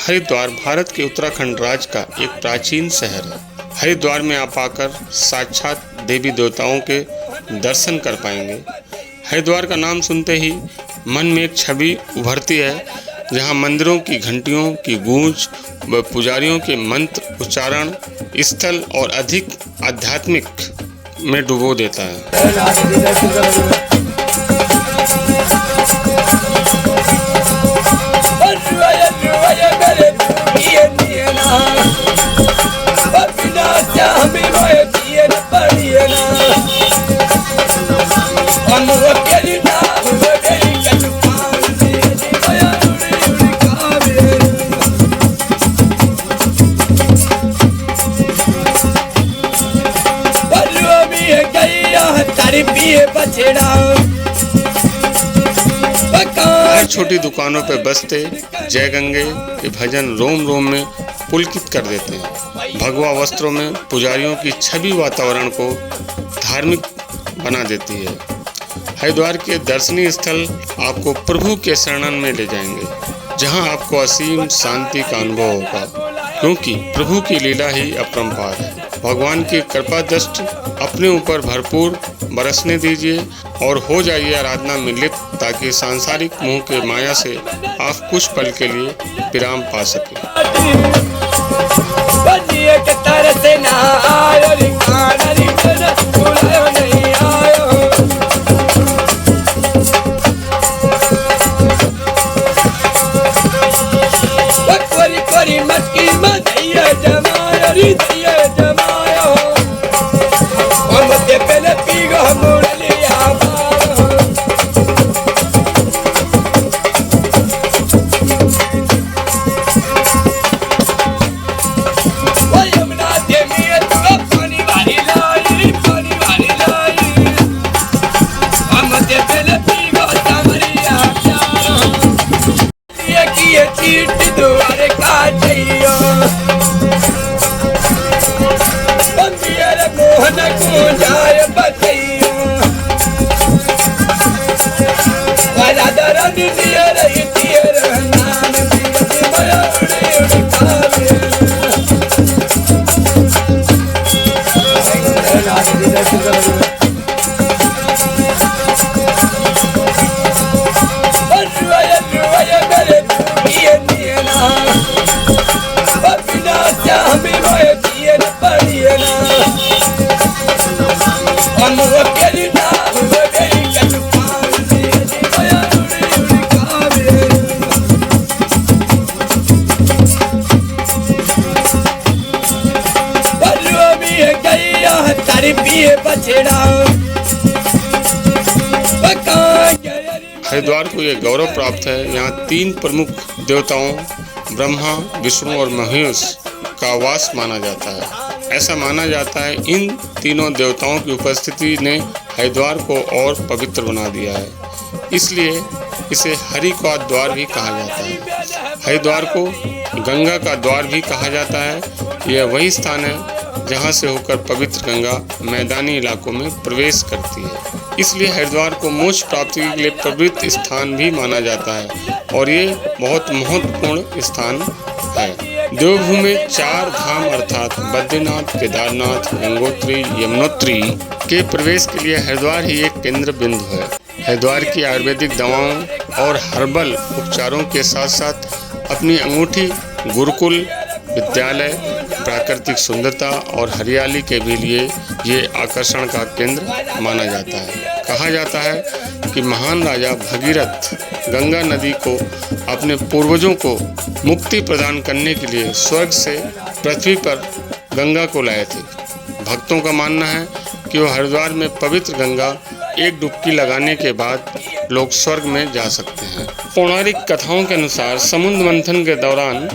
हरिद्वार भारत के उत्तराखंड राज्य का एक प्राचीन शहर है। हरिद्वार में आप आकर साक्षात देवी देवताओं के दर्शन कर पाएंगे। हरिद्वार का नाम सुनते ही मन में एक छवि उभरती है, जहां मंदिरों की घंटियों की गूंज व पुजारियों के मंत्र उच्चारण स्थल और अधिक आध्यात्मिक में डुबो देता है। छोटी दुकानों पर बसते जय गंगे के भजन रोम रोम में पुलकित कर देते हैं। भगवा वस्त्रों में पुजारियों की छवि वातावरण को धार्मिक बना देती है। हरिद्वार के दर्शनीय स्थल आपको प्रभु के शरण में ले जाएंगे, जहां आपको असीम शांति का अनुभव होगा, क्योंकि प्रभु की लीला ही अपरंपार है। भगवान की कृपा दृष्टि अपने ऊपर भरपूर बरसने दीजिए और हो जाइए आराधना में लिप्त, ताकि सांसारिक मोह के माया से आप कुछ पल के लिए विराम पा सकें। हरिद्वार को यह गौरव प्राप्त है, यहाँ 3 प्रमुख देवताओं ब्रह्मा, विष्णु और महेश का वास माना जाता है। ऐसा माना जाता है इन तीनों देवताओं की उपस्थिति ने हरिद्वार को और पवित्र बना दिया है, इसलिए इसे हरि का द्वार भी कहा जाता है। हरिद्वार को गंगा का द्वार भी कहा जाता है। यह वही स्थान है जहां से होकर पवित्र गंगा मैदानी इलाकों में प्रवेश करती है, इसलिए हरिद्वार को मोक्ष प्राप्ति के लिए पवित्र स्थान भी माना जाता है और ये बहुत महत्वपूर्ण स्थान है। देवभूमि में 4 धाम अर्थात बद्रीनाथ, केदारनाथ, गंगोत्री, यमुनोत्री के प्रवेश के लिए हरिद्वार ही एक केंद्र बिंदु है। हरिद्वार की आयुर्वेदिक दवाओं और हर्बल उपचारों के साथ साथ अपनी अंगूठी, गुरुकुल, विद्यालय, प्राकृतिक सुंदरता और हरियाली के भी लिए ये आकर्षण का केंद्र माना जाता है। कहा जाता है कि महान राजा भगीरथ गंगा नदी को अपने पूर्वजों को मुक्ति प्रदान करने के लिए स्वर्ग से पृथ्वी पर गंगा को लाए थे। भक्तों का मानना है कि वो हरिद्वार में पवित्र गंगा एक डुबकी लगाने के बाद लोग स्वर्ग में जा सकते हैं। पौराणिक कथाओं के अनुसार समुद्र मंथन के दौरान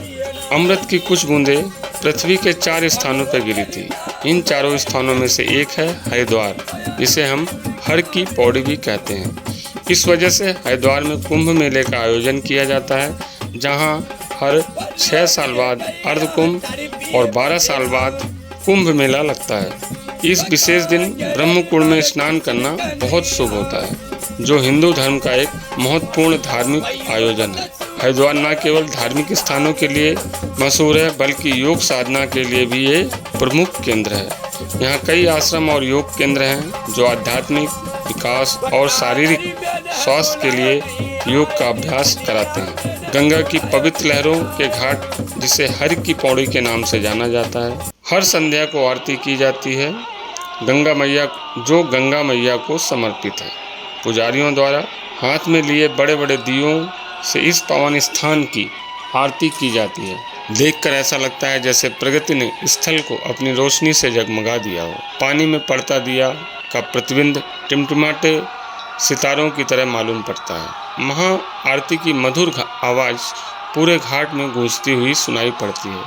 अमृत की कुछ बूंदें पृथ्वी के 4 स्थानों पर गिरी थी। इन 4 स्थानों में से एक है हरिद्वार, जिसे हम हर की पौड़ी भी कहते हैं। इस वजह से हरिद्वार में कुंभ मेले का आयोजन किया जाता है, जहां हर 6 साल बाद अर्ध कुंभ और 12 साल बाद कुंभ मेला लगता है। इस विशेष दिन ब्रह्मकुंड में स्नान करना बहुत शुभ होता है, जो हिंदू धर्म का एक महत्वपूर्ण धार्मिक आयोजन है। हरिद्वार न केवल धार्मिक स्थानों के लिए मशहूर है बल्कि योग साधना के लिए भी ये प्रमुख केंद्र है। यहाँ कई आश्रम और योग केंद्र हैं जो आध्यात्मिक विकास और शारीरिक स्वास्थ्य के लिए योग का अभ्यास कराते हैं। गंगा की पवित्र लहरों के घाट, जिसे हर की पौड़ी के नाम से जाना जाता है, हर संध्या को आरती की जाती है गंगा मैया को समर्पित है। पुजारियों द्वारा हाथ में लिए बड़े बड़े दियों से इस पावन स्थान की आरती की जाती है। देखकर ऐसा लगता है जैसे प्रकृति ने स्थल को अपनी रोशनी से जगमगा दिया हो। पानी में पड़ता दिया का प्रतिबिंब टिमटिमाते सितारों की तरह मालूम पड़ता है। महा आरती की मधुर आवाज़ पूरे घाट में गूंजती हुई सुनाई पड़ती है।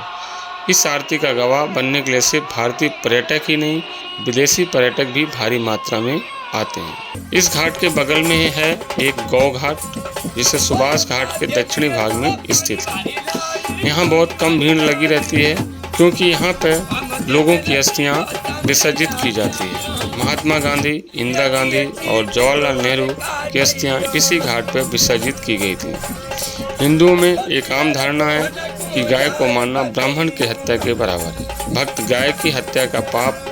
इस आरती का गवाह बनने के लिए सिर्फ भारतीय पर्यटक ही नहीं, विदेशी पर्यटक भी भारी मात्रा में आते हैं। इस घाट के बगल में है एक गौ घाट, जिसे सुभाष घाट के दक्षिणी भाग में स्थित है। यहाँ बहुत कम भीड़ लगी रहती है क्योंकि यहाँ पर लोगों की अस्थियाँ विसर्जित की जाती है। महात्मा गांधी, इंदिरा गांधी और जवाहरलाल नेहरू की अस्थियाँ इसी घाट पर विसर्जित की गई थी। हिंदुओं में एक आम धारणा है कि गाय को मारना ब्राह्मण की हत्या के बराबर है। भक्त गाय की हत्या का पाप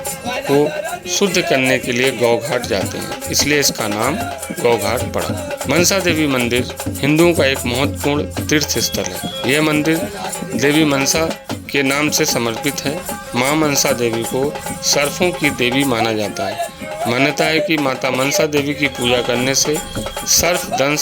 को शुद्ध करने के लिए गौघाट जाते हैं, इसलिए इसका नाम गौघाट पड़ा। मनसा देवी मंदिर हिंदुओं का एक महत्वपूर्ण तीर्थ स्थल है। यह मंदिर देवी मनसा के नाम से समर्पित है। मां मनसा देवी को सर्फों की देवी माना जाता है। मान्यता है कि माता मनसा देवी की पूजा करने से सर्फ दंश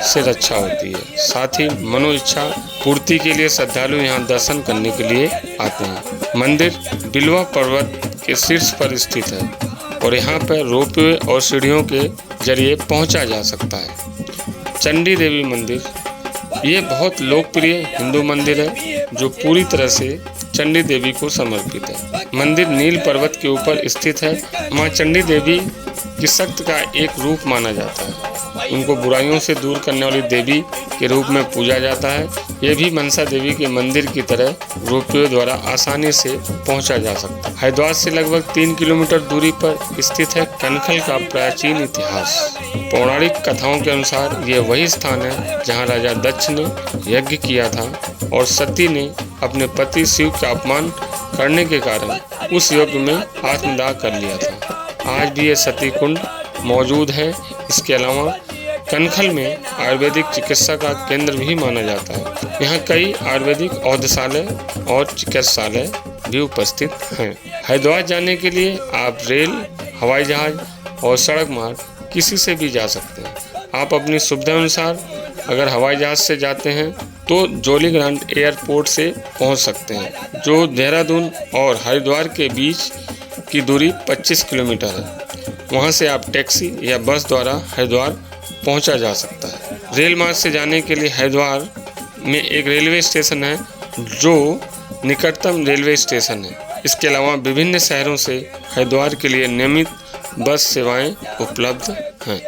से रक्षा होती है। साथ ही मनो इच्छा पूर्ति के लिए श्रद्धालु यहाँ दर्शन करने के लिए आते हैं। मंदिर बिलवा पर्वत के शीर्ष पर स्थित है और यहाँ पर रोपवे और सीढ़ियों के जरिए पहुँचा जा सकता है। चंडी देवी मंदिर ये बहुत लोकप्रिय हिंदू मंदिर है जो पूरी तरह से चंडी देवी को समर्पित है। मंदिर नील पर्वत के ऊपर स्थित है। मां चंडी देवी की शक्ति का एक रूप माना जाता है। उनको बुराइयों से दूर करने वाली देवी के रूप में पूजा जाता है। यह भी मनसा देवी के मंदिर की तरह रोपवे द्वारा आसानी से पहुंचा जा सकता है। हरिद्वार से लगभग 3 किलोमीटर दूरी पर स्थित है कनखल का प्राचीन इतिहास। पौराणिक कथाओं के अनुसार यह वही स्थान है जहां राजा दक्ष ने यज्ञ किया था और सती ने अपने पति शिव का अपमान करने के कारण उस यज्ञ में आत्मदाह कर लिया था। आज भी यह सती कुंड मौजूद है। इसके अलावा कनखल में आयुर्वेदिक चिकित्सा का केंद्र भी माना जाता है। यहाँ कई आयुर्वेदिक औषधालय और चिकित्सालय भी उपस्थित हैं। हरिद्वार जाने के लिए आप रेल, हवाई जहाज और सड़क मार्ग किसी से भी जा सकते हैं। आप अपनी सुविधा अनुसार अगर हवाई जहाज से जाते हैं तो जोलीग्रांट एयरपोर्ट से पहुंच सकते हैं, जो देहरादून और हरिद्वार के बीच की दूरी 25 किलोमीटर है। वहां से आप टैक्सी या बस द्वारा हरिद्वार पहुंचा जा सकता है। रेल मार्ग से जाने के लिए हरिद्वार में एक रेलवे स्टेशन है जो निकटतम रेलवे स्टेशन है। इसके अलावा विभिन्न शहरों से हरिद्वार के लिए नियमित बस सेवाएं उपलब्ध हैं।